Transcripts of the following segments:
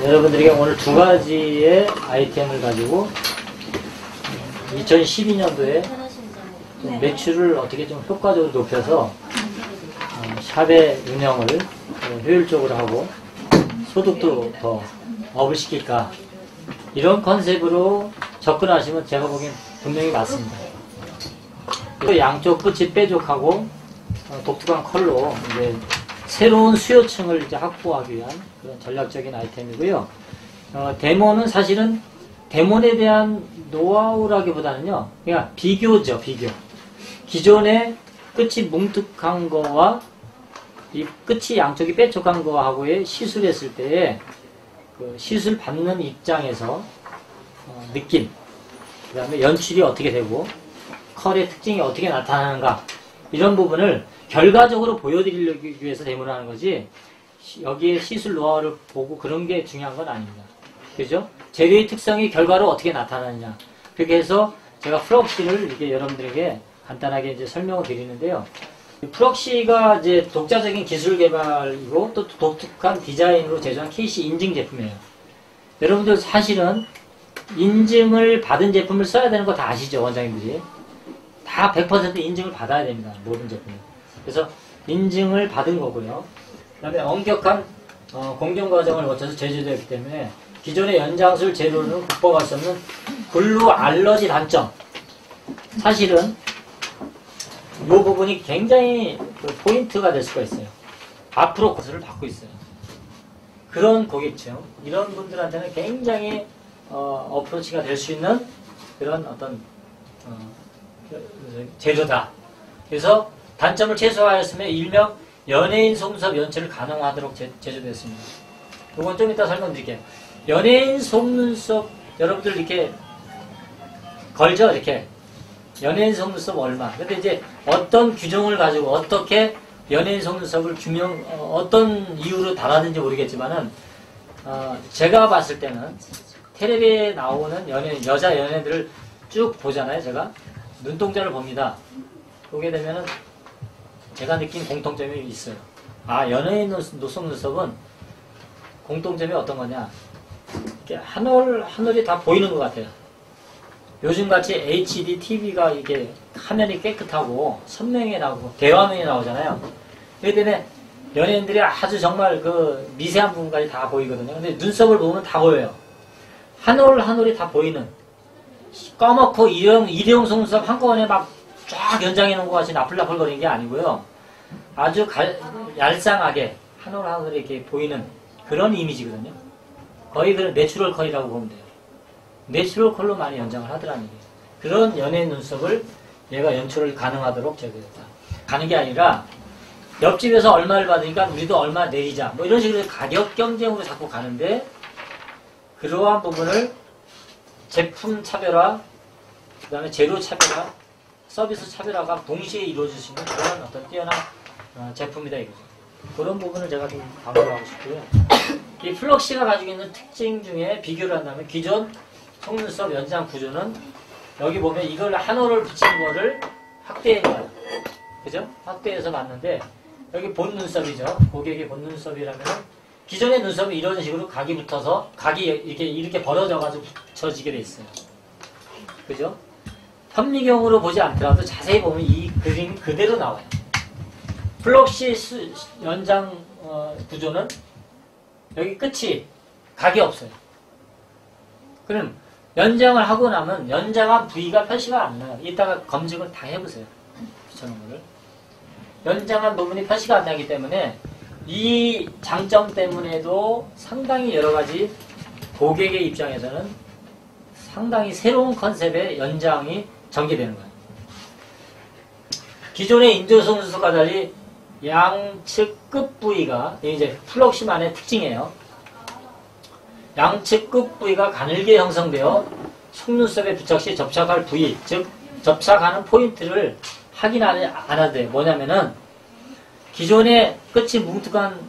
여러분들에게 오늘 두 가지의 아이템을 가지고 2012년도에 매출을 어떻게 좀 효과적으로 높여서 샵의 운영을 효율적으로 하고 소득도 더 업을 시킬까, 이런 컨셉으로 접근하시면 제가 보기엔 분명히 맞습니다. 또 양쪽 끝이 뾰족하고 독특한 컬러, 이제 새로운 수요층을 이제 확보하기 위한 그런 전략적인 아이템이고요. 데모는 사실은 데몬에 대한 노하우라기보다는요, 그냥 비교죠, 비교. 기존의 끝이 뭉툭한 거와 이 끝이 양쪽이 뾰족한 거하고의 시술했을 때의 그 시술 받는 입장에서 느낌, 그 다음에 연출이 어떻게 되고 컬의 특징이 어떻게 나타나는가, 이런 부분을 결과적으로 보여드리기 위해서 데모를 하는 거지, 여기에 시술 노하우를 보고 그런 게 중요한 건 아닙니다. 그죠? 재료의 특성이 결과로 어떻게 나타나느냐. 그렇게 해서 제가 프록시를 이렇게 여러분들에게 간단하게 이제 설명을 드리는데요. 프록시가 이제 독자적인 기술 개발이고 또 독특한 디자인으로 제조한 KC 인증 제품이에요. 여러분들 사실은 인증을 받은 제품을 써야 되는 거 다 아시죠? 원장님들이. 다 100% 인증을 받아야 됩니다. 모든 제품을. 그래서 인증을 받은 거고요. 그 다음에 엄격한 공정과정을 거쳐서 제조되었기 때문에 기존의 연장술 재료는 극복할 수 없는 글루 알러지 단점. 사실은 이 부분이 굉장히 포인트가 될 수가 있어요. 앞으로 고수를 받고 있어요. 그런 고객층, 이런 분들한테는 굉장히 어프로치가 될 수 있는 그런 어떤 재료다. 그래서 단점을 최소화하였으며 일명 연예인 속눈썹 연출을 가능하도록 제조되었습니다. 이건 좀 이따 설명드릴게요. 연예인 속눈썹, 여러분들 이렇게 걸죠? 이렇게. 연예인 속눈썹 얼마. 근데 이제 어떤 규정을 가지고 어떻게 연예인 속눈썹을 어떤 이유로 달았는지 모르겠지만은, 제가 봤을 때는 텔레비에 나오는 여자 연예인들을 쭉 보잖아요, 제가. 눈동자를 봅니다. 보게 되면은 제가 느낀 공통점이 있어요. 아, 연예인 속눈썹은 공통점이 어떤 거냐. 이렇게 한 올이 다 보이는 것 같아요. 요즘같이 HD TV가 이게 화면이 깨끗하고 선명히 나오고 대화면이 나오잖아요. 그렇기 때문에 연예인들이 아주 정말 그 미세한 부분까지 다 보이거든요. 근데 눈썹을 보면 다 보여요. 한 올이 다 보이는, 까맣고 일회용 속눈썹 한꺼번에 막 쫙 연장해 놓은 것 같이 나풀나풀거리는 게 아니고요. 아주 얄쌍하게 한 올이 이렇게 보이는 그런 이미지거든요. 거의 그런 내추럴 컬이라고 보면 돼요. 내추럴 컬로 많이 연장을 하더라는 얘기예요. 그런 연예인 눈썹을 얘가 연출을 가능하도록 제작했다. 가는 게 아니라 옆집에서 얼마를 받으니까 우리도 얼마 내리자, 뭐 이런 식으로 가격 경쟁으로 자꾸 가는데, 그러한 부분을 제품 차별화, 그 다음에 재료 차별화, 서비스 차별화가 동시에 이루어질 수 있는 그런 어떤 뛰어난 제품이다 이거죠. 그런 부분을 제가 좀 강조하고 싶고요. 이 플럭시가 가지고 있는 특징 중에 비교를 한다면, 기존 속눈썹 연장 구조는 여기 보면 이걸 한 올을 붙인 거를 확대한 거예요. 그죠? 확대해서 봤는데, 여기 본 눈썹이죠. 고객의 본 눈썹이라면, 기존의 눈썹은 이런 식으로 각이 붙어서 각이 이렇게 벌어져가지고 붙여지게 돼 있어요. 그죠? 현미경으로 보지 않더라도 자세히 보면 이 그림 그대로 나와요. 플럭시 연장 구조는 여기 끝이 각이 없어요. 그럼 연장을 하고 나면 연장한 부위가 표시가 안 나요. 이따가 검증을 다 해보세요. 붙여놓은 거를. 연장한 부분이 표시가 안 나기 때문에 이 장점 때문에도 상당히 여러가지 고객의 입장에서는 상당히 새로운 컨셉의 연장이 전개되는 거예요. 기존의 인조 속눈썹과 달리 양측 끝 부위가, 이제 플럭시만의 특징이에요. 양측 끝 부위가 가늘게 형성되어 속눈썹에 부착 시 접착할 부위, 즉 접착하는 포인트를 확인 안 해도 돼요. 뭐냐면은 기존의 끝이 뭉툭한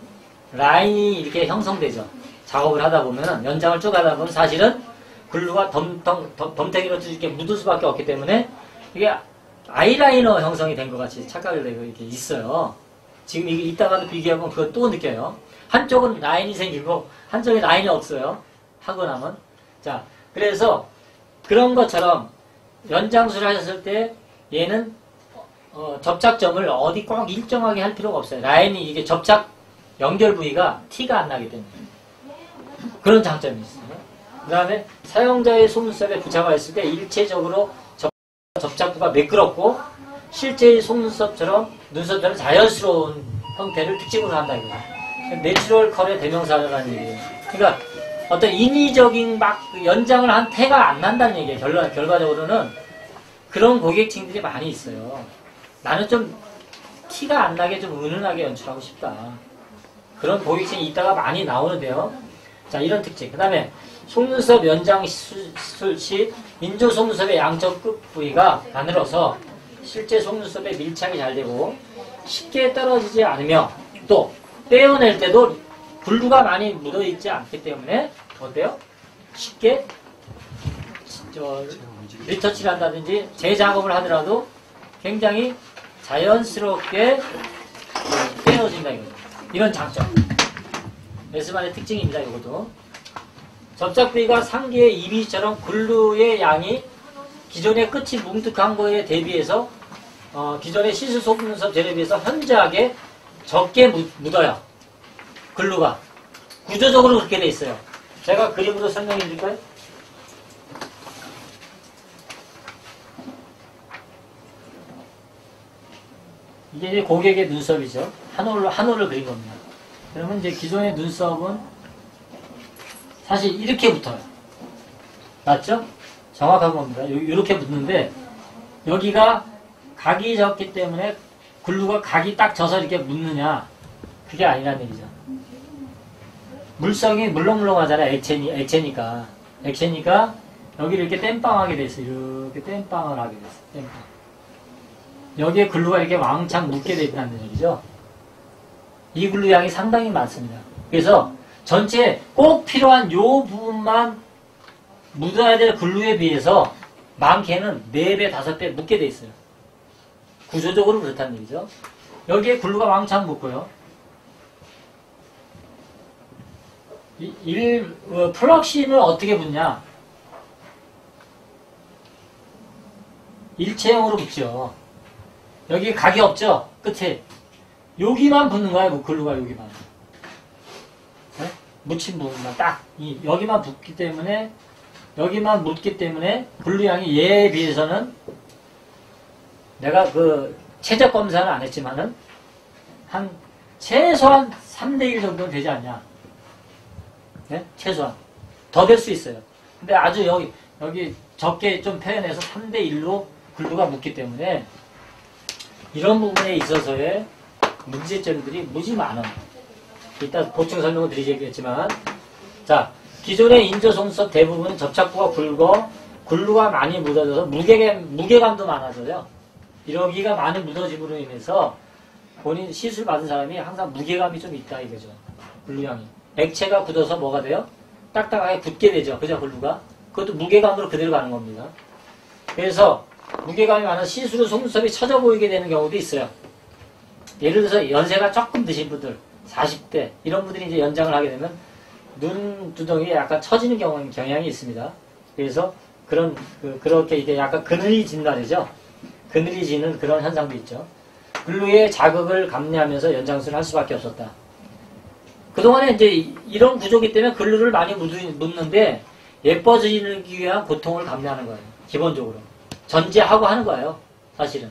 라인이 이렇게 형성되죠. 작업을 하다 보면, 연장을 쭉 하다 보면 사실은 글루가 덤탱이로 이렇게 묻을 수밖에 없기 때문에 이게 아이라이너 형성이 된 것 같이 착각을 되고 이렇게 있어요. 지금 이게 이따가도 비교하면 그거 또 느껴요. 한쪽은 라인이 생기고 한쪽에 라인이 없어요. 하고 나면. 자, 그래서 그런 것처럼 연장술을 하셨을 때 얘는 접착점을 어디 꼭 일정하게 할 필요가 없어요. 라인이 이게 접착 연결 부위가 티가 안 나기 때문에 그런 장점이 있어요. 그 다음에 사용자의 속눈썹에 부착을 했을 때 일체적으로 접착부가 매끄럽고 실제의 속눈썹처럼 눈썹처럼 자연스러운 형태를 특징으로 한다 이거예요. 내추럴 컬의 대명사라는 얘기예요. 그러니까 어떤 인위적인 막 연장을 한 태가 안 난다는 얘기예요. 결과적으로는 그런 고객층들이 많이 있어요. 나는 좀 티가 안 나게 좀 은은하게 연출하고 싶다. 그런 고객층이 있다가 많이 나오는데요. 자, 이런 특징. 그 다음에 속눈썹 연장 시술 시 인조 속눈썹의 양쪽 끝 부위가 가늘어서 실제 속눈썹에 밀착이 잘 되고 쉽게 떨어지지 않으며 또 떼어낼 때도 글루가 많이 묻어있지 않기 때문에 어때요? 쉽게 리터치를 한다든지 재작업을 하더라도 굉장히 자연스럽게 떼어진다 이거죠. 이런 장점. 에스만의 특징입니다. 이것도. 접착 부위가 상기의 이미지처럼 글루의 양이 기존의 끝이 뭉툭한 거에 대비해서 기존의 시술 속눈썹 젤에 비해서 현저하게 적게 묻어요. 글루가. 구조적으로 그렇게 돼 있어요. 제가 그림으로 설명해 드릴까요? 이게 이제 고객의 눈썹이죠. 한 올을 그린 겁니다. 그러면 이제 기존의 눈썹은 사실 이렇게 붙어요. 맞죠? 정확한 겁니다. 이렇게 붙는데 여기가 각이 졌기 때문에 글루가 각이 딱 져서 이렇게 묻느냐 그게 아니라는 얘기죠. 물성이 물렁물렁하잖아요. 액체니까 여기를 이렇게 땜빵하게 돼 있어요. 이렇게 땜빵을 하게 됐어요. 땜빵. 여기에 글루가 이렇게 왕창 묻게 돼 있다는 얘기죠. 이 글루 양이 상당히 많습니다. 그래서 전체 꼭 필요한 요 부분만 묻어야 될 글루에 비해서 많게는 4배, 5배 묻게 돼 있어요. 구조적으로 그렇다는 얘기죠. 여기에 글루가 왕창 묻고요. 플럭신을 어떻게 붙냐? 일체형으로 붙죠. 여기 각이 없죠? 끝에. 여기만 붙는 거예요, 글루가 여기만. 네? 묻힌 부분만 딱. 여기만 붙기 때문에, 여기만 묻기 때문에, 글루 양이 얘에 비해서는 내가 최적 검사는 안 했지만은, 최소한 3대1 정도는 되지 않냐. 네? 최소한. 더 될 수 있어요. 근데 아주 여기 적게 좀 표현해서 3대1로 글루가 묻기 때문에, 이런 부분에 있어서의 문제점들이 무지 많아요. 이따 보충 설명을 드리겠지만, 자, 기존의 인조 속눈썹 대부분은 접착부가 굵어 글루가 많이 묻어져서 무게감도 많아져요. 여기가 많이 묻어짐으로 인해서 본인 시술 받은 사람이 항상 무게감이 좀 있다 이거죠. 글루양이. 액체가 굳어서 뭐가 돼요? 딱딱하게 굳게 되죠. 그죠, 글루가? 그것도 무게감으로 그대로 가는 겁니다. 그래서 무게감이 많아서 시술로 속눈썹이 처져 보이게 되는 경우도 있어요. 예를 들어서 연세가 조금 드신 분들, 40대, 이런 분들이 이제 연장을 하게 되면 눈두덩이에 약간 처지는 경향이 있습니다. 그래서 그렇게 이게 약간 그늘이진다 그러죠. 그늘이지는 그런 현상도 있죠. 글루의 자극을 감내하면서 연장술을 할 수밖에 없었다. 그동안에 이제 이런 구조기 때문에 글루를 많이 묻는데 예뻐지기 위한 고통을 감내하는 거예요. 기본적으로. 전제하고 하는 거예요. 사실은.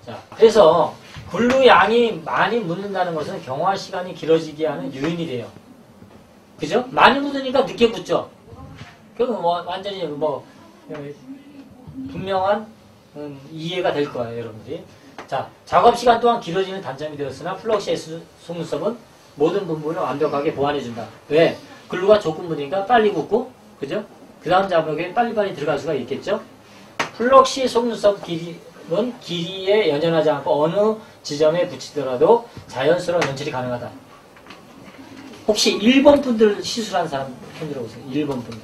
자, 그래서 글루 양이 많이 묻는다는 것은 경화 시간이 길어지게 하는 요인이 돼요. 그죠? 많이 묻으니까 늦게 묻죠. 그건 완전히 분명한 이해가 될 거예요, 여러분들이. 자, 작업 시간 또한 길어지는 단점이 되었으나 플럭시 S 속눈썹은 모든 부분을 완벽하게 보완해준다. 왜? 글루가 조금 묻으니까 빨리 굳고, 그죠? 그 다음 작업에 빨리빨리 들어갈 수가 있겠죠? 플럭시 속눈썹 길이는 길이에 연연하지 않고 어느 지점에 붙이더라도 자연스러운 연출이 가능하다. 혹시 일본 분들 시술한 사람 손 들어보세요. 일본 분들.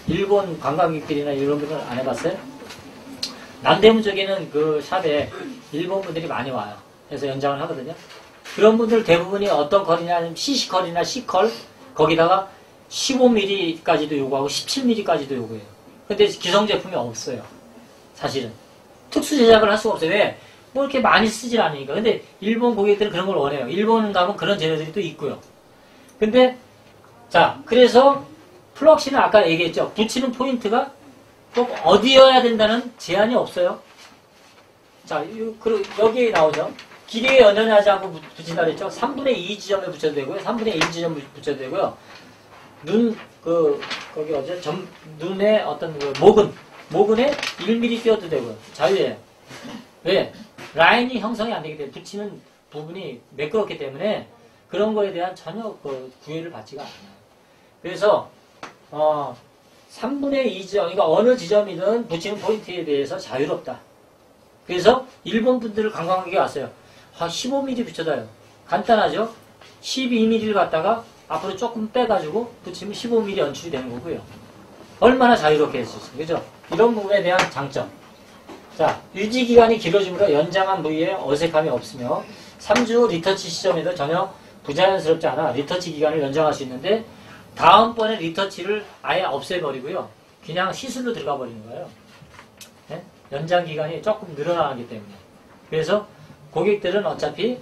일본 관광객들이나 이런 분들 안 해봤어요? 남대문 쪽에는 그 샵에 일본 분들이 많이 와요. 해서 연장을 하거든요. 그런 분들 대부분이 어떤 컬이냐 하면 CC 컬이나 C 컬 거기다가 15mm까지도 요구하고 17mm까지도 요구해요. 근데 기성 제품이 없어요. 사실은. 특수 제작을 할 수가 없어요. 왜? 뭐 이렇게 많이 쓰질 않으니까. 근데 일본 고객들은 그런 걸 원해요. 일본 가면 그런 재료들이 또 있고요. 근데 자, 그래서 플럭시는 아까 얘기했죠. 붙이는 포인트가 꼭 어디여야 된다는 제한이 없어요. 자, 여기에 나오죠. 길이에 연연하지 않고 붙인다 그랬죠. 3분의 2 지점에 붙여도 되고요. 3분의 1 지점에 붙여도 되고요. 거기 눈의 어떤 모근에 1mm 띄워도 되고요. 자유예요. 왜? 라인이 형성이 안 되기 때문에 붙이는 부분이 매끄럽기 때문에 그런 거에 대한 전혀 구애를 받지가 않아요. 그래서 3분의 2 지점, 그러니까 어느 지점이든 붙이는 포인트에 대해서 자유롭다. 그래서 일본 분들 관광객이 왔어요. 15mm 붙여다요. 간단하죠? 12mm를 갖다가 앞으로 조금 빼가지고 붙이면 15mm 연출이 되는 거고요. 얼마나 자유롭게 할 수 있어요. 그죠? 이런 부분에 대한 장점. 자, 유지기간이 길어지므로 연장한 부위에 어색함이 없으며 3주 후 리터치 시점에도 전혀 부자연스럽지 않아 리터치 기간을 연장할 수 있는데 다음번에 리터치를 아예 없애버리고요. 그냥 시술로 들어가 버리는 거예요. 네? 연장 기간이 조금 늘어나기 때문에. 그래서 고객들은 어차피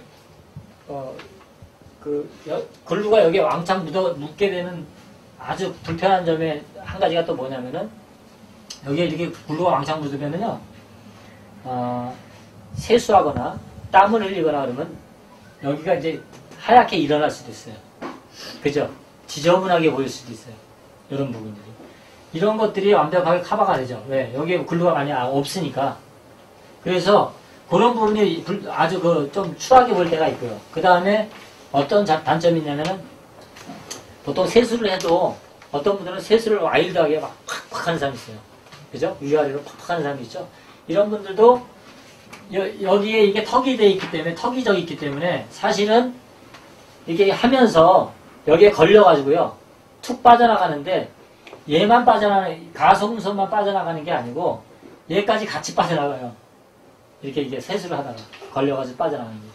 글루가 여기에 왕창 묻게 되는 아주 불편한 점에 한 가지가 또 뭐냐면은 여기에 이렇게 글루가 왕창 묻으면은요 세수하거나 땀을 흘리거나 그러면 여기가 이제 하얗게 일어날 수도 있어요. 그죠? 지저분하게 보일 수도 있어요. 이런 부분들이. 이런 것들이 완벽하게 커버가 되죠. 왜? 여기에 글루가 많이 없으니까. 그래서 그런 부분이 아주 좀 추하게 보일 때가 있고요. 그 다음에 어떤 단점이 있냐면은 보통 세수를 해도 어떤 분들은 세수를 와일드하게 막 팍팍 하는 사람이 있어요. 그죠? 위아래로 팍팍 하는 사람이 있죠. 이런 분들도 여기에 이게 턱이 돼 있기 때문에 턱이 져 있기 때문에 사실은 이게 하면서 여기에 걸려가지고요. 툭 빠져나가는데 얘만 가속눈썹만 빠져나가는 게 아니고 얘까지 같이 빠져나가요. 이렇게 이게 세수를 하다가 걸려가지고 빠져나가는 게.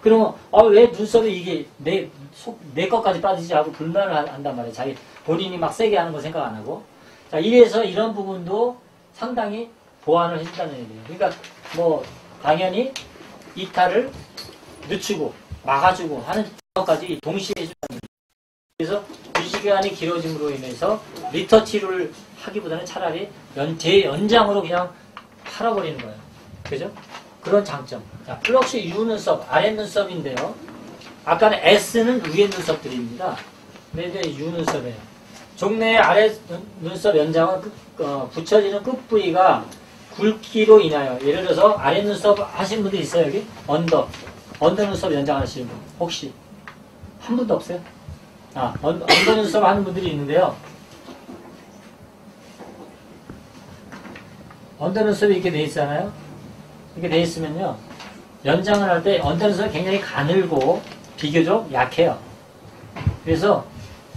그러면 왜 눈썹에 이게 내 것까지 빠지지 하고 불만을 한단 말이에요. 자기 본인이 막 세게 하는 거 생각 안 하고. 자, 이래서 이런 부분도 상당히 보완을 해준다는 얘기예요. 그러니까 뭐 당연히 이탈을 늦추고 막아주고 하는 것까지 동시에 해준다는 얘기예요. 그래서 유지기간이 길어짐으로 인해서 리터치를 하기보다는 차라리 연장으로 그냥 팔아버리는 거예요. 그죠? 그런 장점. 자, 플럭시 U 눈썹, 아래 눈썹인데요. 아까는 S는 위에 눈썹들입니다. 근데 이제 U 눈썹이에요. 종래의 아래 눈썹 연장은 붙여지는 끝 부위가 굵기로 인하여, 예를 들어서 아래 눈썹 하신 분들 있어요, 여기? 언더 눈썹 연장하시는 분. 혹시? 한 분도 없어요? 언더 눈썹 하는 분들이 있는데요. 언더 눈썹이 이렇게 돼 있잖아요? 이렇게 돼 있으면요. 연장을 할 때 언더 눈썹이 굉장히 가늘고 비교적 약해요. 그래서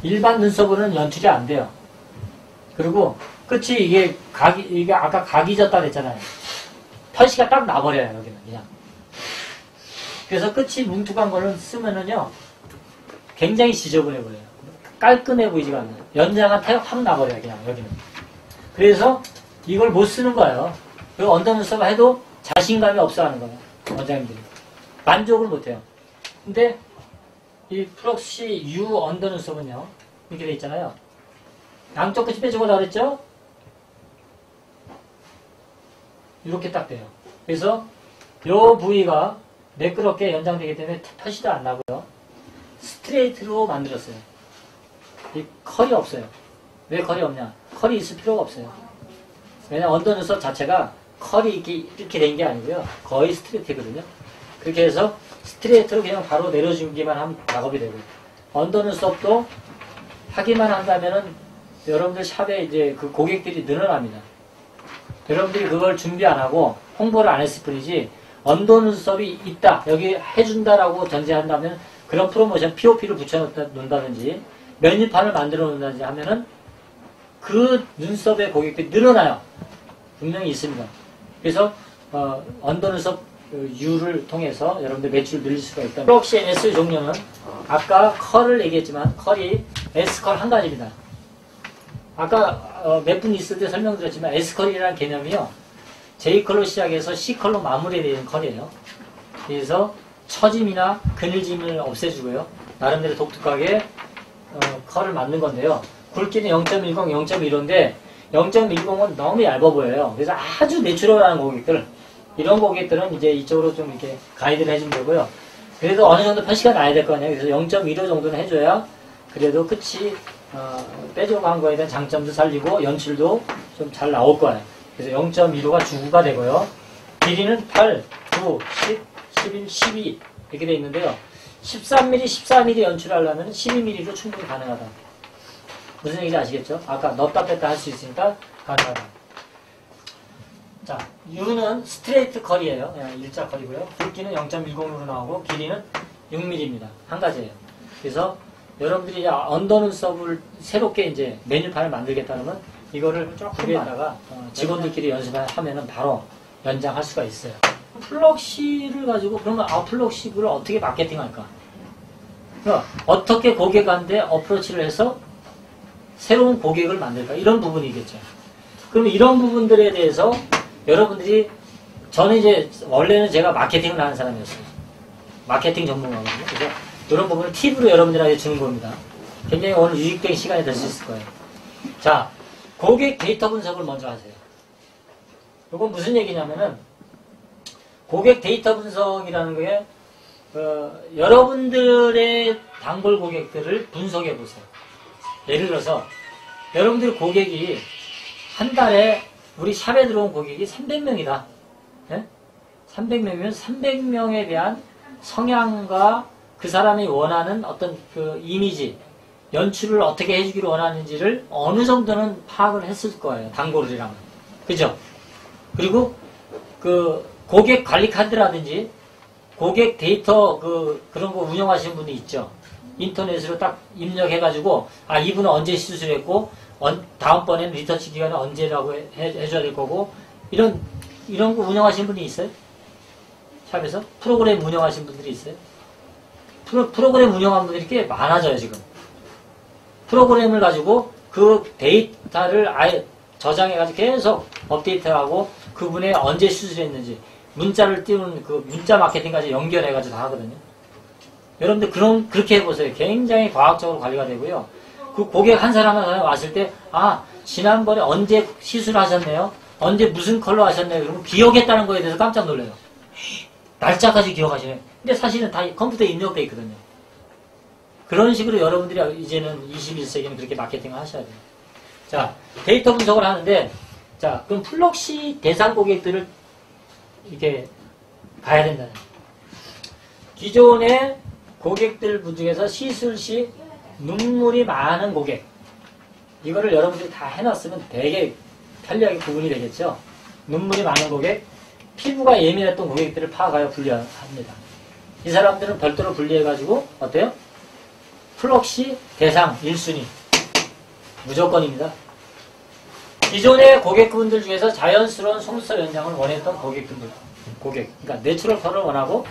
일반 눈썹으로는 연출이 안 돼요. 그리고 끝이 이게 아까 각이 졌다 그랬잖아요. 펄시가 딱 나버려요, 여기는 그냥. 그래서 끝이 뭉툭한 거를 쓰면은요. 굉장히 지저분해 보여요. 깔끔해 보이지가 않아요. 연장한 타협 확 나버려요, 그냥 여기는. 그래서 이걸 못 쓰는 거예요. 그리고 언더 눈썹 해도 자신감이 없어 하는 거예요. 원장님들이. 만족을 못 해요. 근데 이 플럭시 U 언더 눈썹은요. 이렇게 돼 있잖아요. 양쪽 끝이 빼주고 그랬죠? 이렇게 딱 돼요. 그래서 이 부위가 매끄럽게 연장되기 때문에 펴시도 안 나고요. 스트레이트로 만들었어요. 이 컬이 없어요. 왜 컬이 없냐? 컬이 있을 필요가 없어요. 왜냐면 언더 눈썹 자체가 컬이 이렇게 된 게 아니고요. 거의 스트레이트거든요. 그렇게 해서 스트레이트로 그냥 바로 내려주기만 하면 작업이 되고요. 언더 눈썹도 하기만 한다면은 여러분들 샵에 이제 그 고객들이 늘어납니다. 여러분들이 그걸 준비 안 하고 홍보를 안 했을 뿐이지 언더 눈썹이 있다, 여기 해준다라고 전제한다면 그런 프로모션 POP를 붙여놓는다든지 메뉴판을 만들어 놓는다든지 하면은 그 눈썹의 고객들이 늘어나요. 분명히 있습니다. 그래서 언더 눈썹 그 U를 통해서 여러분들 매출을 늘릴 수가 있다. 플럭시 S 종류는 아까 컬을 얘기했지만 컬이 S컬 한 가지입니다. 아까 몇 분 있을 때 설명드렸지만 S컬이라는 개념이요. J컬로 시작해서 C컬로 마무리되는 컬이에요. 그래서 처짐이나 그늘짐을 없애주고요. 나름대로 독특하게 컬을 만든 건데요. 굵기는 0.10, 0.15인데 0.10은 너무 얇아 보여요. 그래서 아주 내추럴한 고객들, 이런 고객들은 이제 이쪽으로 좀 이렇게 가이드를 해주면 되고요. 그래도 어느 정도 표시가 나야 될 거 아니에요. 그래서 0.15 정도는 해줘야 그래도 끝이 빼주고 한 거에 대한 장점도 살리고 연출도 좀 잘 나올 거예요. 그래서 0.15가 주구가 되고요. 길이는 8, 9, 10, 11, 12 이렇게 되어 있는데요. 13mm, 14mm 연출하려면 12mm로 충분히 가능하다. 무슨 얘기인지 아시겠죠? 아까 넣었다 뺐다 할 수 있으니까 가능하다. 자, U는 스트레이트 컬이에요. 그냥 일자 컬이고요. 굵기는 0.10으로 나오고 길이는 6mm입니다. 한 가지예요. 그래서 여러분들이 이제 언더 눈썹을 새롭게 이제 메뉴판을 만들겠다면 이거를 조금에다가 직원들끼리 연습하면은 바로 연장할 수가 있어요. 플럭시를 가지고 그러면 플럭시를 어떻게 마케팅할까? 그러니까 어떻게 고객한테 어프로치를 해서 새로운 고객을 만들까? 이런 부분이겠죠. 그럼 이런 부분들에 대해서 여러분들이 저는 이제 원래는 제가 마케팅을 하는 사람이었어요. 마케팅 전문가거든요. 그래서 이런 부분을 팁으로 여러분들한테 주는 겁니다. 굉장히 오늘 유익된 시간이 될 수 있을 거예요. 자, 고객 데이터 분석을 먼저 하세요. 이건 무슨 얘기냐면은 고객 데이터 분석이라는 게 여러분들의 단골 고객들을 분석해 보세요. 예를 들어서 여러분들 고객이 한 달에 우리 샵에 들어온 고객이 300명이다. 네? 300명이면 300명에 대한 성향과 그 사람이 원하는 어떤 그 이미지, 연출을 어떻게 해주기를 원하는지를 어느 정도는 파악을 했을 거예요. 단골이라면. 그죠? 그리고 그 고객 관리 카드라든지 고객 데이터 그런 거 운영하시는 분이 있죠. 인터넷으로 딱 입력해가지고 이분은 언제 시술했고 다음번에는 리터치 기간은 언제라고 해줘야 될 거고 이런 거 운영하시는 분이 있어요? 샵에서? 프로그램 운영하시는 분들이 있어요? 프로그램 운영하는 분들이 꽤 많아져요 지금. 프로그램을 가지고 그 데이터를 아예 저장해가지고 계속 업데이트하고 그분의 언제 수술했는지 문자를 띄우는 그 문자 마케팅까지 연결해가지고 다 하거든요. 여러분들 그렇게 해보세요. 굉장히 과학적으로 관리가 되고요. 그 고객 한 사람 한 사람 왔을 때 지난번에 언제 시술하셨네요? 언제 무슨 컬러 하셨네요? 그러면 기억했다는 거에 대해서 깜짝 놀래요. 날짜까지 기억하시네. 근데 사실은 다 컴퓨터에 입력되어 있거든요. 그런 식으로 여러분들이 이제는 21세기는 그렇게 마케팅을 하셔야 돼요. 자, 데이터 분석을 하는데 자, 그럼 플럭시 대상 고객들을 이렇게 봐야 된다는 거예요. 기존의 고객들 분 중에서 시술 시 눈물이 많은 고객 이거를 여러분들이 다 해놨으면 되게 편리하게 구분이 되겠죠. 눈물이 많은 고객, 피부가 예민했던 고객들을 파악하여 분류합니다. 이 사람들은 별도로 분리해가지고 어때요? 플럭시 대상 1순위 무조건입니다. 기존의 고객분들 중에서 자연스러운 속눈썹 연장을 원했던 고객분들, 그러니까 내추럴 컬을 원하고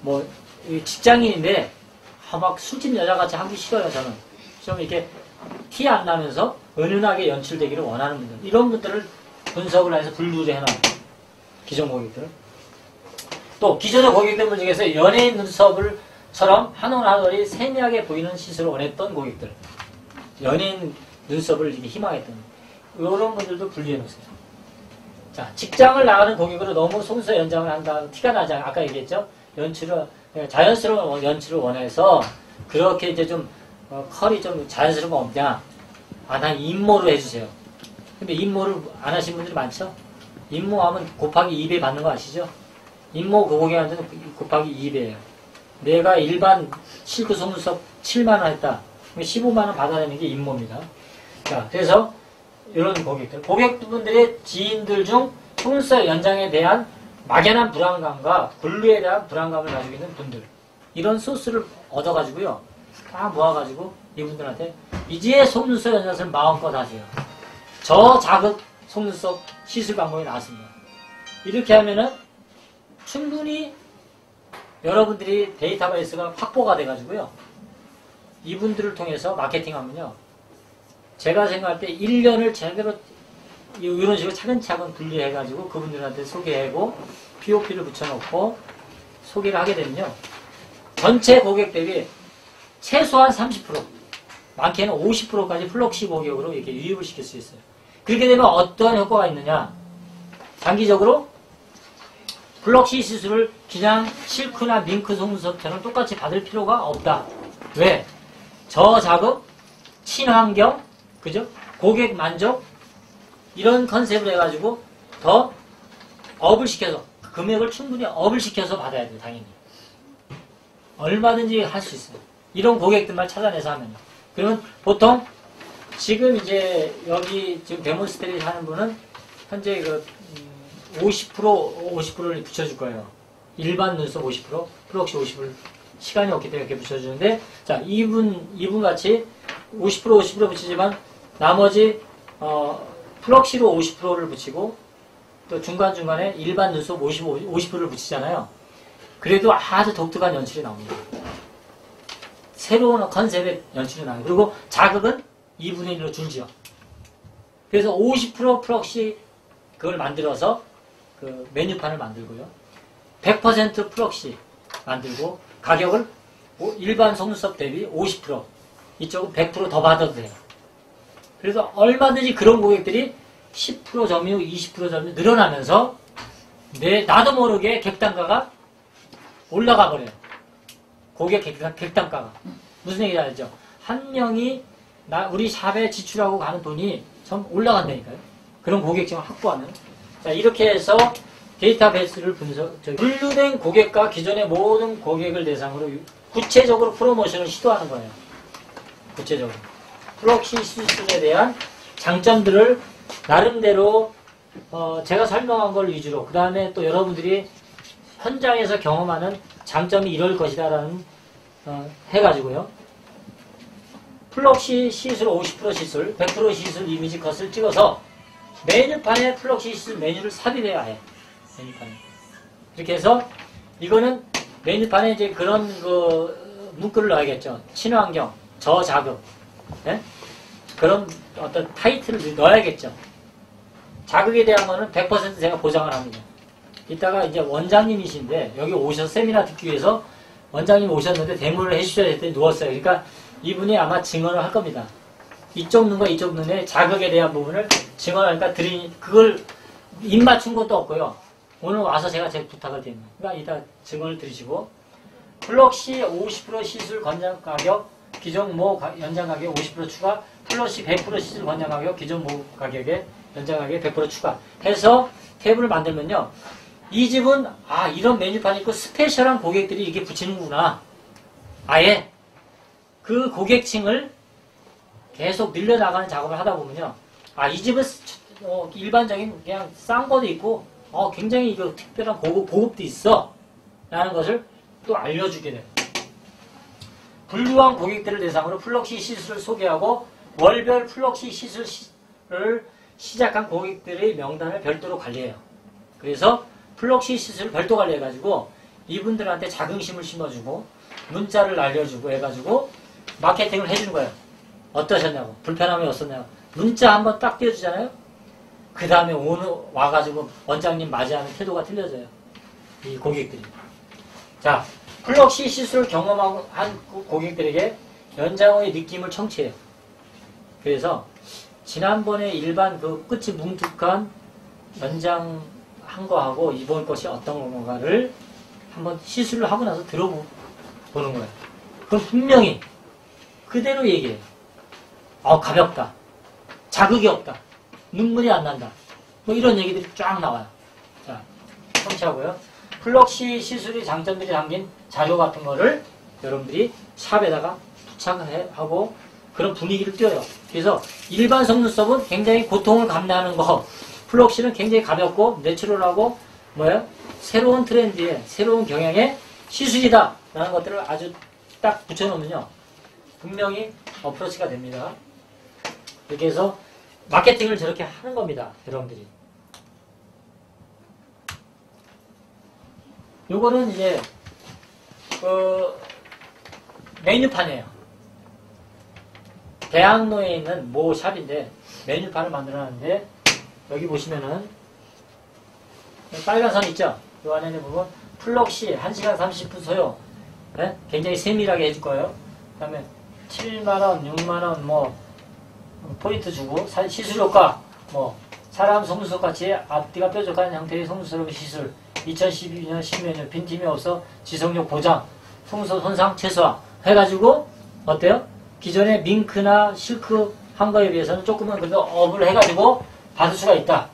뭐 직장인인데 막 술집 여자같이 하기 싫어요. 저는 좀 이렇게 티 안 나면서 은은하게 연출되기를 원하는 분들, 이런 분들을 분석을 해서 분류를 해놔요. 기존 고객들을. 또 기존의 고객들 중에서 연예인 눈썹을처럼 한 올 한 올이 세미하게 보이는 시술을 원했던 고객들, 연예인 눈썹을 이렇게 희망했던 이런 분들도 분류해 놓으세요. 자, 직장을 나가는 고객으로 너무 속눈썹 연장을 한다 티가 나지 않아요. 아까 얘기했죠. 자연스러운 연출을 원해서 그렇게 이제 좀 컬이 좀 자연스러운 거 없냐? 난 인모로 해주세요. 근데 인모를 안 하신 분들이 많죠? 인모하면 곱하기 2배 받는 거 아시죠? 인모 그 고객한테는 곱하기 2배예요. 내가 일반 실크 속눈썹 7만원 했다. 15만원 받아야 되는 게 인모입니다. 자, 그래서 이런 고객분들의 지인들 중 속눈썹 연장에 대한 막연한 불안감과 분류에 대한 불안감을 가지고 있는 분들, 이런 소스를 얻어가지고요 다 모아가지고 이분들한테 이제 속눈썹 연장을 마음껏 하세요. 저자극 속눈썹 시술 방법이 나왔습니다. 이렇게 하면은 충분히 여러분들이 데이터베이스가 확보가 돼가지고요. 이분들을 통해서 마케팅하면요. 제가 생각할 때 1년을 제대로 이런 식으로 차근차근 분리해가지고 그분들한테 소개하고 POP를 붙여놓고 소개를 하게 되면요. 전체 고객 대비 최소한 30%, 많게는 50%까지 플럭시 고객으로 이렇게 유입을 시킬 수 있어요. 그렇게 되면 어떤 효과가 있느냐. 장기적으로 플럭시 시술을 그냥 실크나 밍크 속눈썹처럼 똑같이 받을 필요가 없다. 왜? 저자극, 친환경, 그죠? 고객 만족, 이런 컨셉을 해가지고 더 업을 시켜서, 금액을 충분히 업을 시켜서 받아야 돼요, 당연히. 얼마든지 할 수 있어요. 이런 고객들만 찾아내서 하면요. 그러면 보통 지금 이제 여기 지금 데몬스트레이트 하는 분은 현재 그 50%를 붙여줄 거예요. 일반 눈썹 50%, 플럭시 50%. 시간이 없기 때문에 이렇게 붙여주는데, 자, 이분 같이 50% 붙이지만, 나머지, 플럭시로 50%를 붙이고, 또 중간중간에 일반 눈썹 50%를 붙이잖아요. 그래도 아주 독특한 연출이 나옵니다. 새로운 컨셉의 연출이 나와요. 그리고 자극은 2분의 1로 줄죠. 그래서 50% 플럭시 그걸 만들어서 그 메뉴판을 만들고요. 100% 플럭시 만들고 가격을 일반 속눈썹 대비 50%, 이쪽은 100% 더 받아도 돼요. 그래서 얼마든지 그런 고객들이 10% 점유, 20% 점유 늘어나면서 나도 모르게 객단가가 올라가 버려요. 고객 객단가가. 무슨 얘기인지 알죠? 한 명이 우리 샵에 지출하고 가는 돈이 좀 올라간다니까요. 그런 고객층을 확보하는. 자, 이렇게 해서 데이터베이스를 분류된 고객과 기존의 모든 고객을 대상으로 구체적으로 프로모션을 시도하는 거예요. 구체적으로. 플럭시 시술에 대한 장점들을 나름대로 제가 설명한 걸 위주로, 그 다음에 또 여러분들이 현장에서 경험하는 장점이 이럴 것이다라는 해가지고요. 플럭시 시술 50% 시술, 100% 시술 이미지 컷을 찍어서 메뉴판에 플럭시 시술 메뉴를 삽입해야 해. 메뉴판에. 이렇게 해서 이거는 메뉴판에 이제 그런 그 문구를 넣어야겠죠. 친환경, 저자극, 네? 그런 어떤 타이틀을 넣어야겠죠. 자극에 대한 거는 100% 제가 보장을 합니다. 이따가 이제 원장님이신데 여기 오셔서 세미나 듣기 위해서 원장님 오셨는데 대문을 해주셔야 했더니 누웠어요. 그러니까 이분이 아마 증언을 할 겁니다. 이쪽 눈과 이쪽 눈의 자극에 대한 부분을 증언하니까 그걸 입 맞춘 것도 없고요. 오늘 와서 제가 부탁을 드립니다. 그러니까 이따 증언을 들으시고, 플럭시 50% 시술 권장 가격, 기존 모 연장 가격 50% 추가, 플러시 100% 시술 권장 가격, 기존 모 가격에 연장 가격 100% 추가 해서 탭을 만들면요. 이 집은 이런 메뉴판이 있고 스페셜한 고객들이 이게 붙이는구나. 아예 그 고객층을 계속 늘려나가는 작업을 하다 보면요. 이 집은 일반적인 그냥 싼 것도 있고 굉장히 이거 특별한 고급도 있어. 라는 것을 또 알려주게 돼요. 분류한 고객들을 대상으로 플럭시 시술을 소개하고 월별 플럭시 시술을 시작한 고객들의 명단을 별도로 관리해요. 그래서 플럭시 시술을 별도 관리해가지고 이분들한테 자긍심을 심어주고 문자를 알려주고 해가지고 마케팅을 해주는 거예요. 어떠셨냐고, 불편함이 없었냐고 문자 한번 딱 띄워주잖아요. 그 다음에 오늘 와가지고 원장님 맞이하는 태도가 틀려져요. 이 고객들이. 자, 플럭시 시술을 경험하고 한 고객들에게 연장 후의 느낌을 청취해요. 그래서 지난번에 일반 그 끝이 뭉툭한 연장한 거하고 이번 것이 어떤 건가를 한번 시술을 하고 나서 들어보는 거예요. 그럼 분명히 그대로 얘기해요. 가볍다. 자극이 없다. 눈물이 안 난다. 뭐 이런 얘기들이 쫙 나와요. 자, 청취하고요. 플럭시 시술의 장점들이 담긴 자료 같은 거를 여러분들이 샵에다가 부착을 하고 그런 분위기를 띄워요. 그래서 일반 속눈썹은 굉장히 고통을 감내하는 거, 플럭시는 굉장히 가볍고 내추럴하고 새로운 트렌드의 새로운 경향의 시술이다 라는 것들을 아주 딱 붙여놓으면요. 분명히 어프로치가 됩니다. 이렇게 해서 마케팅을 저렇게 하는 겁니다. 여러분들이. 요거는 이제 메뉴판이에요. 대학로에 있는 모 샵인데 메뉴판을 만들어놨는데 여기 보시면은 빨간 선 있죠? 요 안에는 보면 플럭시 1시간 30분 소요. 네? 굉장히 세밀하게 해줄 거예요. 그 다음에 7만원, 6만원 뭐 포인트 주고 시술효과 뭐 사람 속눈썹 같이 앞뒤가 뾰족한 형태의 속눈썹 시술 2012년 10년에 빈틈이 없어 지속력 보장 속눈썹 손상 최소화 해가지고 어때요? 기존의 밍크나 실크 한 거에 비해서는 조금은 그래도 업을 해가지고 받을 수가 있다.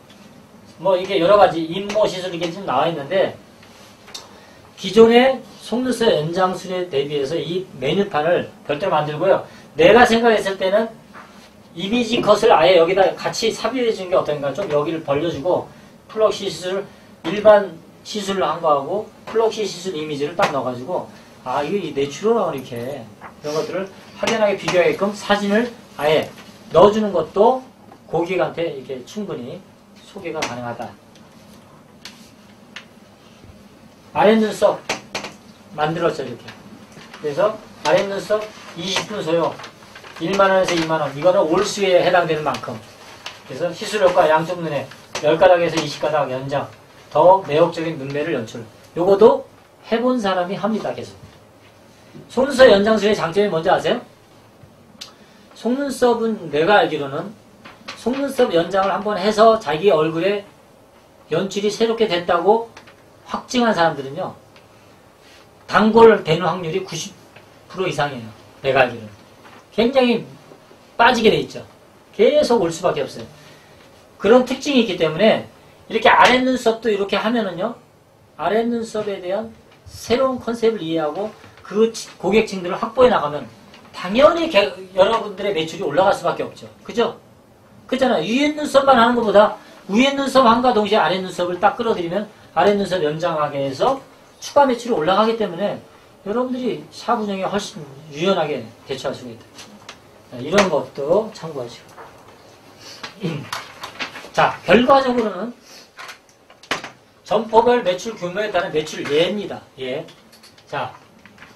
뭐 이게 여러가지 인모 시술 이게 지금 나와 있는데 기존의 속눈썹 연장술에 대비해서 이 메뉴판을 별도로 만들고요. 내가 생각했을 때는 이미지 컷을 아예 여기다 같이 삽입해 주는 게 어떤가. 좀 여기를 벌려주고 플럭시 시술 일반 시술을 한 거하고 플럭시 시술 이미지를 딱 넣어가지고 아 이게 내추럴하고 이렇게 이런 것들을 확연하게 비교하게끔 사진을 아예 넣어주는 것도 고객한테 이렇게 충분히 소개가 가능하다. 아랫눈썹 만들었죠 이렇게. 그래서 아랫눈썹 20분 소요 1만원에서 2만원 이거는 올수에 해당되는 만큼. 그래서 시술효과 양쪽 눈에 10가닥에서 20가닥 연장 더 매혹적인 눈매를 연출. 요거도 해본 사람이 합니다. 계속. 속눈썹 연장술의 장점이 뭔지 아세요? 속눈썹은 내가 알기로는 속눈썹 연장을 한번 해서 자기 얼굴에 연출이 새롭게 됐다고 확증한 사람들은요. 단골되는 확률이 90% 이상이에요. 내가 알기로는. 굉장히 빠지게 돼 있죠. 계속 올 수밖에 없어요. 그런 특징이 있기 때문에 이렇게 아랫눈썹도 이렇게 하면은요. 아랫눈썹에 대한 새로운 컨셉을 이해하고 그 고객층들을 확보해 나가면 당연히 여러분들의 매출이 올라갈 수밖에 없죠. 그죠? 그렇잖아요. 위에 눈썹만 하는 것보다 위에 눈썹 한과 동시에 아랫 눈썹을 딱 끌어들이면 아랫 눈썹 연장하게 해서 추가 매출이 올라가기 때문에 여러분들이 샵 운영에 훨씬 유연하게 대처할 수가 있다. 이런 것도 참고하시고. 자, 결과적으로는 점포별 매출 규모에 따른 매출 예입니다. 예. 자,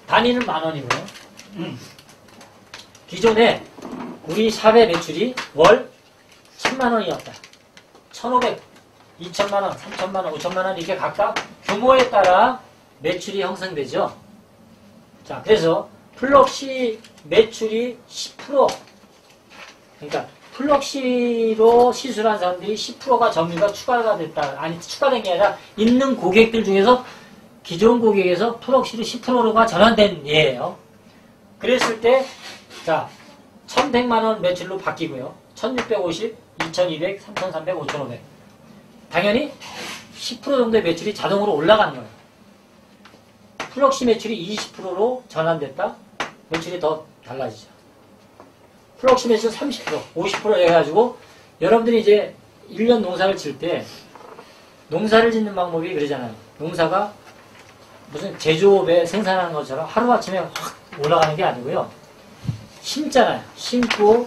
단위는 10,000원이고요. 기존에 우리 샵의 매출이 월 10,000원이었다. 1,500, 2,000만원, 3,000만원, 5,000만원 이렇게 각각 규모에 따라 매출이 형성되죠. 자, 그래서 플럭시 매출이 10%. 그러니까 플럭시로 시술한 사람들이 10%가 점유가 추가가 됐다. 아니, 추가된 게 아니라 있는 고객들 중에서 기존 고객에서 플럭시로 10%가 전환된 예예요. 그랬을 때, 자, 1,100만원 매출로 바뀌고요. 1,650, 2,200, 3,300, 5,500. 당연히 10% 정도의 매출이 자동으로 올라가는 거예요. 플럭시 매출이 20%로 전환됐다? 매출이 더 달라지죠. 플럭시 매출 30%, 50% 해가지고 여러분들이 이제 1년 농사를 질 때 농사를 짓는 방법이 그러잖아요. 농사가 무슨 제조업에 생산하는 것처럼 하루아침에 확 올라가는 게 아니고요. 심잖아요. 심고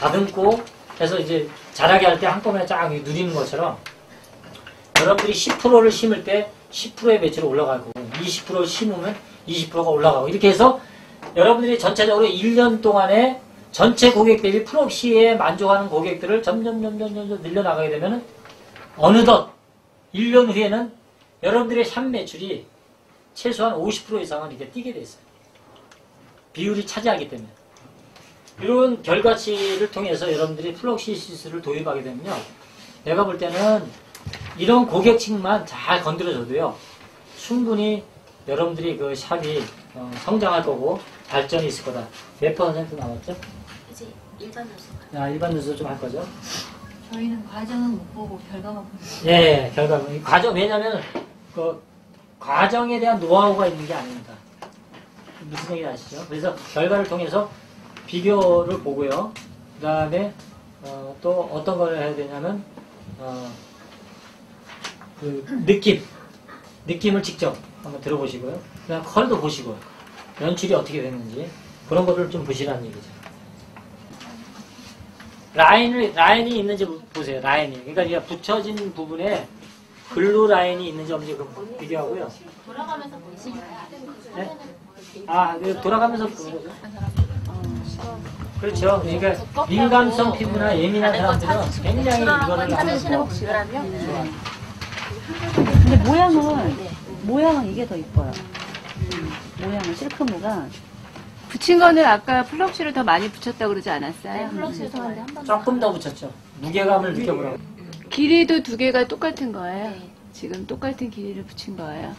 다듬고 해서 이제 자라게 할 때 한꺼번에 쫙 누리는 것처럼 여러분들이 10%를 심을 때 10%의 매출이 올라가고 20%를 심으면 20%가 올라가고 이렇게 해서 여러분들이 전체적으로 1년 동안에 전체 고객 대비 플럭시에 만족하는 고객들을 점점 늘려나가게 되면 어느덧 1년 후에는 여러분들의 샵 매출이 최소한 50% 이상은 이렇게 뛰게 돼 있어요. 비율이 차지하기 때문에. 이런 결과치를 통해서 여러분들이 플럭시 시스를 도입하게 되면요. 내가 볼 때는 이런 고객층만 잘 건드려줘도요. 충분히 여러분들이 그 샵이 성장할 거고 발전이 있을 거다. 몇 퍼센트 남았죠? 이제 일반 눈썹. 아, 일반 눈썹 좀 할 거죠? 저희는 과정은 못 보고 결과만 보는 거예요. 예, 결과는. 과정, 왜냐면, 그, 과정에 대한 노하우가 있는 게 아닙니다. 무슨 얘기 아시죠? 그래서 결과를 통해서 비교를 보고요. 그 다음에, 또 어떤 걸 해야 되냐면, 그, 느낌을 직접 한번 들어보시고요. 그냥 컬도 보시고요. 연출이 어떻게 됐는지, 그런 것을 좀 보시라는 얘기죠. 라인이 있는지 보세요. 라인이. 그러니까 이게 붙여진 부분에 글루 라인이 있는지 없는지 그럼 비교하고요. 돌아가면서 보이시나요? 네? 아, 돌아가면서 보는 거죠? 그렇죠. 그러니까 민감성 피부나 예민한 사람들은 굉장히 이거를 찾으시는 분이라면 근데 모양은 이게 더 이뻐요. 모양은 실크무가 붙인 거는 아까 플럭시를 더 많이 붙였다고 그러지 않았어요? 플럭스 좋아하는데 한 번. 조금 더 붙였죠. 무게감을 느껴보라고. 길이도 두 개가 똑같은 거예요? 네. 지금 똑같은 길이를 붙인 거예요?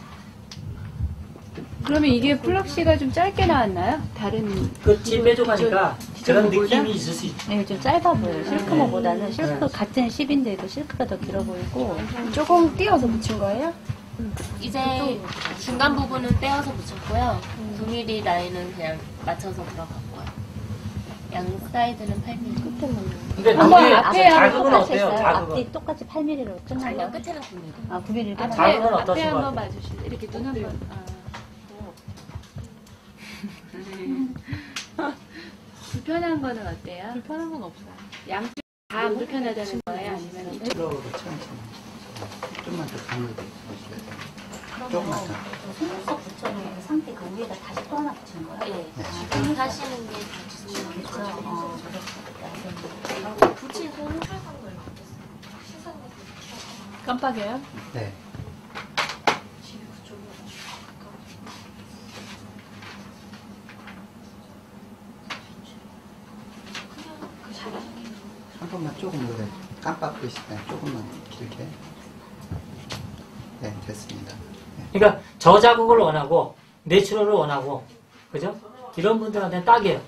그러면 이게 플럭시가 좀 짧게 나왔나요? 다른 끝이 뾰족하니까 그런 기존보다? 느낌이 있을 수 있죠. 좀 짧아 보여요. 실크무보다는 실크 같은 10인데도 실크가 더 길어 보이고 조금 띄어서 붙인 거예요? 이제 중간 부분은 떼어서 붙였고요. 9mm 라인은 그냥 맞춰서 들어갔고요. 양 사이드는 8mm. 근데 한번 눈에 앞에 한번 자극은 똑같이 어때요? 했어요. 자극은? 앞뒤 똑같이 8mm로 끝난 아니요, 거. 끝에는 9mm. 아 9mm를 끝난 자극은 거. 앞에 어떠신 것 한번 같아요? 봐주실래요? 이렇게 눈 한번. 불편한 거는 어때요? 불편한 건 없어요. 양쪽 다 안 불편하다는 거예요? 아니면 이쪽? 좀만 더 가늘게 보시겠어요? 조금만 더. 속눈썹 붙여놓은 상태 그 위에다 다시 또 하나 붙이는 거예요? 네. 지금 하시는 게 주시는 거죠. 붙이고 깜빡여요? 네. 한 번만 조금 오래 깜빡이실 때 조금만 길게. 네, 됐습니다. 그러니까 저자극을 원하고 내추럴을 원하고 그죠? 이런 분들한테는 딱이에요.